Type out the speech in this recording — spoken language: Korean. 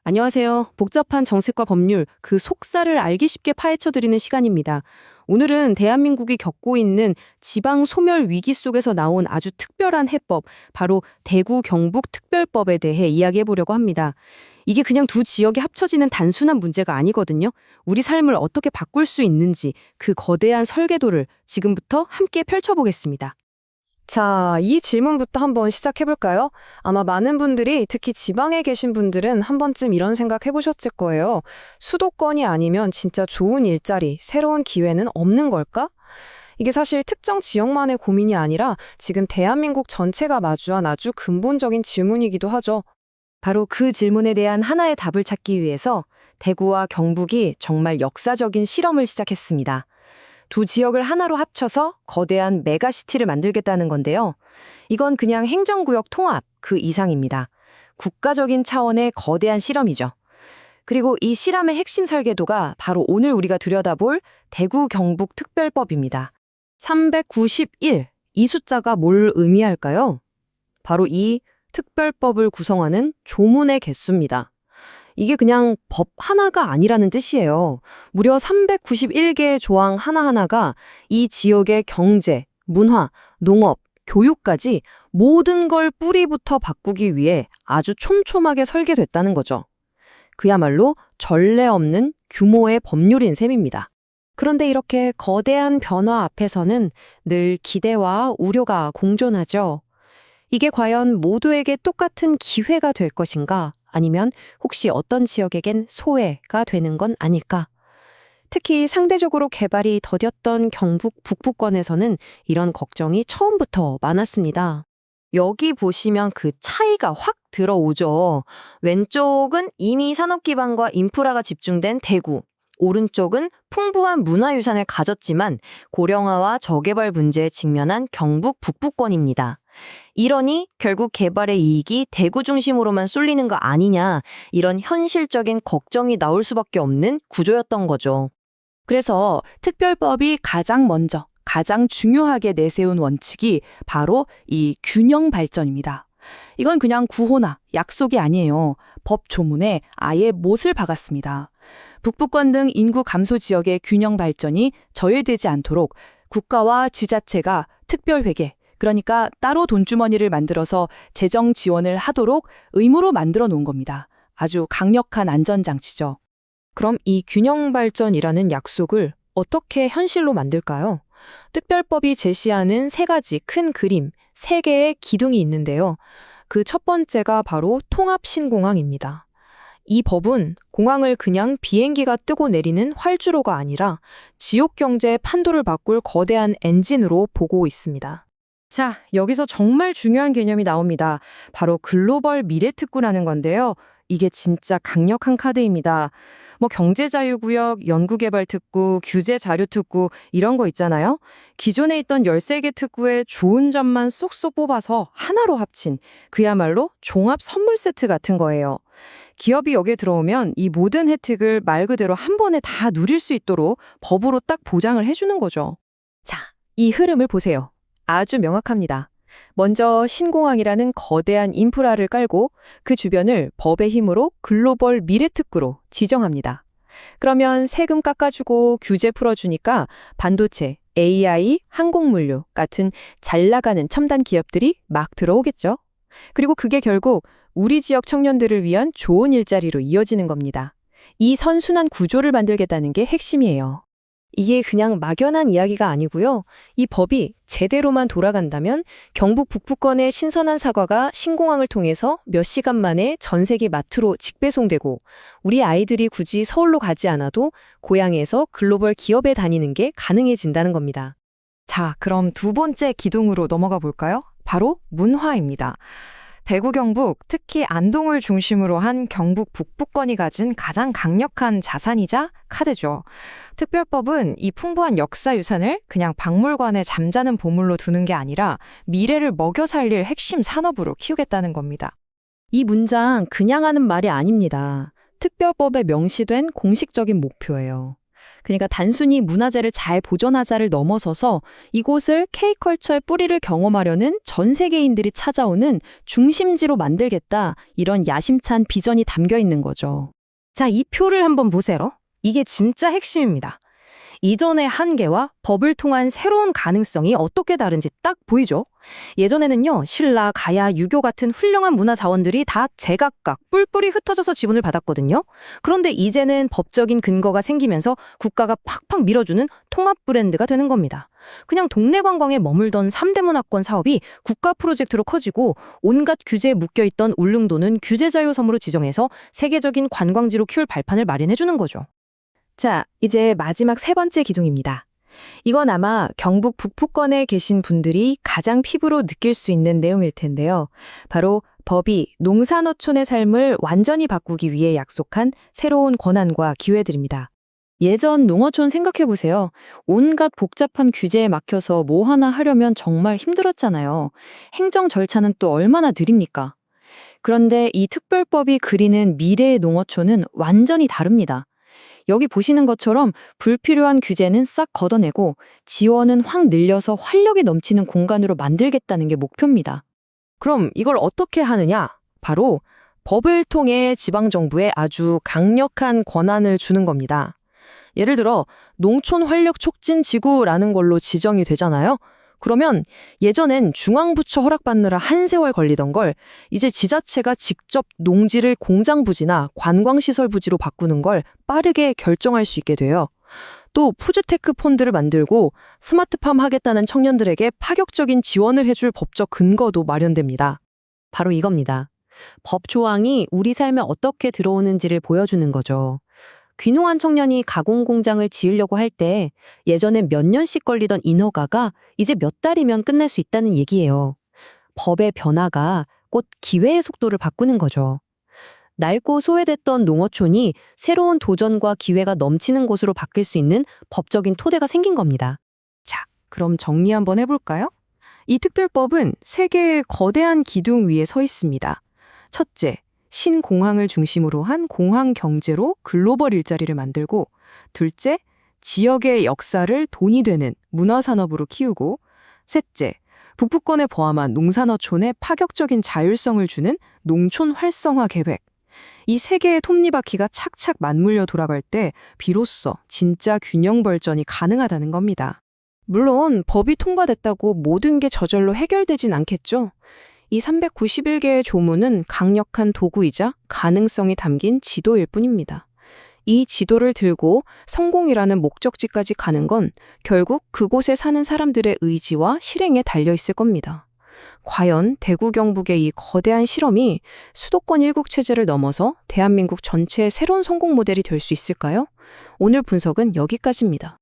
안녕하세요. 복잡한 정책과 법률, 그 속살을 알기 쉽게 파헤쳐드리는 시간입니다. 오늘은 대한민국이 겪고 있는 지방 소멸 위기 속에서 나온 아주 특별한 해법, 바로 대구 경북 특별법에 대해 이야기해 보려고 합니다. 이게 그냥 두 지역이 합쳐지는 단순한 문제가 아니거든요. 우리 삶을 어떻게 바꿀 수 있는지 그 거대한 설계도를 지금부터 함께 펼쳐보겠습니다. 자, 이 질문부터 한번 시작해볼까요? 아마 많은 분들이, 특히 지방에 계신 분들은 한 번쯤 이런 생각 해보셨을 거예요. 수도권이 아니면 진짜 좋은 일자리, 새로운 기회는 없는 걸까? 이게 사실 특정 지역만의 고민이 아니라 지금 대한민국 전체가 마주한 아주 근본적인 질문이기도 하죠. 바로 그 질문에 대한 하나의 답을 찾기 위해서 대구와 경북이 정말 역사적인 실험을 시작했습니다. 두 지역을 하나로 합쳐서 거대한 메가시티를 만들겠다는 건데요. 이건 그냥 행정구역 통합 그 이상입니다. 국가적인 차원의 거대한 실험이죠. 그리고 이 실험의 핵심 설계도가 바로 오늘 우리가 들여다볼 대구 경북 특별법입니다. 391, 이 숫자가 뭘 의미할까요? 바로 이 특별법을 구성하는 조문의 개수입니다. 이게 그냥 법 하나가 아니라는 뜻이에요. 무려 391개의 조항 하나하나가 이 지역의 경제, 문화, 농업, 교육까지 모든 걸 뿌리부터 바꾸기 위해 아주 촘촘하게 설계됐다는 거죠. 그야말로 전례 없는 규모의 법률인 셈입니다. 그런데 이렇게 거대한 변화 앞에서는 늘 기대와 우려가 공존하죠. 이게 과연 모두에게 똑같은 기회가 될 것인가? 아니면 혹시 어떤 지역에겐 소외가 되는 건 아닐까? 특히 상대적으로 개발이 더뎠던 경북 북부권에서는 이런 걱정이 처음부터 많았습니다. 여기 보시면 그 차이가 확 들어오죠. 왼쪽은 이미 산업 기반과 인프라가 집중된 대구, 오른쪽은 풍부한 문화유산을 가졌지만 고령화와 저개발 문제에 직면한 경북 북부권입니다. 이러니 결국 개발의 이익이 대구 중심으로만 쏠리는 거 아니냐, 이런 현실적인 걱정이 나올 수밖에 없는 구조였던 거죠. 그래서 특별법이 가장 먼저, 가장 중요하게 내세운 원칙이 바로 이 균형 발전입니다. 이건 그냥 구호나 약속이 아니에요. 법 조문에 아예 못을 박았습니다. 북부권 등 인구 감소 지역의 균형 발전이 저해되지 않도록 국가와 지자체가 특별회계, 그러니까 따로 돈주머니를 만들어서 재정 지원을 하도록 의무로 만들어 놓은 겁니다. 아주 강력한 안전장치죠. 그럼 이 균형 발전이라는 약속을 어떻게 현실로 만들까요? 특별법이 제시하는 세 가지 큰 그림, 세 개의 기둥이 있는데요. 그 첫 번째가 바로 통합신공항입니다. 이 법은 공항을 그냥 비행기가 뜨고 내리는 활주로가 아니라 지역 경제의 판도를 바꿀 거대한 엔진으로 보고 있습니다. 자, 여기서 정말 중요한 개념이 나옵니다. 바로 글로벌 미래특구라는 건데요. 이게 진짜 강력한 카드입니다. 경제자유구역, 연구개발특구, 규제자료특구 이런 거 있잖아요. 기존에 있던 13개 특구의 좋은 점만 쏙쏙 뽑아서 하나로 합친 그야말로 종합 선물 세트 같은 거예요. 기업이 여기에 들어오면 이 모든 혜택을 말 그대로 한 번에 다 누릴 수 있도록 법으로 딱 보장을 해주는 거죠. 자, 이 흐름을 보세요. 아주 명확합니다. 먼저 신공항이라는 거대한 인프라를 깔고 그 주변을 법의 힘으로 글로벌 미래특구로 지정합니다. 그러면 세금 깎아주고 규제 풀어주니까 반도체, AI, 항공물류 같은 잘 나가는 첨단 기업들이 막 들어오겠죠. 그리고 그게 결국 우리 지역 청년들을 위한 좋은 일자리로 이어지는 겁니다. 이 선순환 구조를 만들겠다는 게 핵심이에요. 이게 그냥 막연한 이야기가 아니고요. 이 법이 제대로만 돌아간다면 경북 북부권의 신선한 사과가 신공항을 통해서 몇 시간 만에 전 세계 마트로 직배송되고 우리 아이들이 굳이 서울로 가지 않아도 고향에서 글로벌 기업에 다니는 게 가능해진다는 겁니다. 자, 그럼 두 번째 기둥으로 넘어가 볼까요? 바로 문화입니다. 대구 경북, 특히 안동을 중심으로 한 경북 북부권이 가진 가장 강력한 자산이자 카드죠. 특별법은 이 풍부한 역사 유산을 그냥 박물관에 잠자는 보물로 두는 게 아니라 미래를 먹여 살릴 핵심 산업으로 키우겠다는 겁니다. 이 문장 그냥 하는 말이 아닙니다. 특별법에 명시된 공식적인 목표예요. 그러니까 단순히 문화재를 잘 보존하자를 넘어서서 이곳을 K컬처의 뿌리를 경험하려는 전 세계인들이 찾아오는 중심지로 만들겠다. 이런 야심찬 비전이 담겨 있는 거죠. 자, 이 표를 한번 보세요. 이게 진짜 핵심입니다. 이전의 한계와 법을 통한 새로운 가능성이 어떻게 다른지 딱 보이죠? 예전에는요, 신라, 가야, 유교 같은 훌륭한 문화 자원들이 다 제각각 뿔뿔이 흩어져서 지분을 받았거든요. 그런데 이제는 법적인 근거가 생기면서 국가가 팍팍 밀어주는 통합 브랜드가 되는 겁니다. 그냥 동네 관광에 머물던 3대 문화권 사업이 국가 프로젝트로 커지고 온갖 규제에 묶여있던 울릉도는 규제 자유 섬으로 지정해서 세계적인 관광지로 키울 발판을 마련해주는 거죠. 자, 이제 마지막 세 번째 기둥입니다. 이건 아마 경북 북부권에 계신 분들이 가장 피부로 느낄 수 있는 내용일 텐데요. 바로 법이 농산어촌의 삶을 완전히 바꾸기 위해 약속한 새로운 권한과 기회들입니다. 예전 농어촌 생각해보세요. 온갖 복잡한 규제에 막혀서 뭐 하나 하려면 정말 힘들었잖아요. 행정 절차는 또 얼마나 느립니까? 그런데 이 특별법이 그리는 미래의 농어촌은 완전히 다릅니다. 여기 보시는 것처럼 불필요한 규제는 싹 걷어내고 지원은 확 늘려서 활력이 넘치는 공간으로 만들겠다는 게 목표입니다. 그럼 이걸 어떻게 하느냐? 바로 법을 통해 지방정부에 아주 강력한 권한을 주는 겁니다. 예를 들어 농촌 활력 촉진 지구라는 걸로 지정이 되잖아요. 그러면 예전엔 중앙부처 허락받느라 한 세월 걸리던 걸 이제 지자체가 직접 농지를 공장부지나 관광시설 부지로 바꾸는 걸 빠르게 결정할 수 있게 돼요. 또 푸드테크 폰드를 만들고 스마트팜 하겠다는 청년들에게 파격적인 지원을 해줄 법적 근거도 마련됩니다. 바로 이겁니다. 법 조항이 우리 삶에 어떻게 들어오는지를 보여주는 거죠. 귀농한 청년이 가공 공장을 지으려고 할 때 예전엔 몇 년씩 걸리던 인허가가 이제 몇 달이면 끝날 수 있다는 얘기예요. 법의 변화가 곧 기회의 속도를 바꾸는 거죠. 낡고 소외됐던 농어촌이 새로운 도전과 기회가 넘치는 곳으로 바뀔 수 있는 법적인 토대가 생긴 겁니다. 자, 그럼 정리 한번 해볼까요? 이 특별법은 세 개의 거대한 기둥 위에 서 있습니다. 첫째, 신공항을 중심으로 한 공항 경제로 글로벌 일자리를 만들고, 둘째, 지역의 역사를 돈이 되는 문화산업으로 키우고, 셋째, 북부권에 포함한 농산어촌에 파격적인 자율성을 주는 농촌 활성화 계획. 이 세 개의 톱니바퀴가 착착 맞물려 돌아갈 때 비로소 진짜 균형 발전이 가능하다는 겁니다. 물론 법이 통과됐다고 모든 게 저절로 해결되진 않겠죠. 이 391개의 조문은 강력한 도구이자 가능성이 담긴 지도일 뿐입니다. 이 지도를 들고 성공이라는 목적지까지 가는 건 결국 그곳에 사는 사람들의 의지와 실행에 달려 있을 겁니다. 과연 대구 경북의 이 거대한 실험이 수도권 일국 체제를 넘어서 대한민국 전체의 새로운 성공 모델이 될 수 있을까요? 오늘 분석은 여기까지입니다.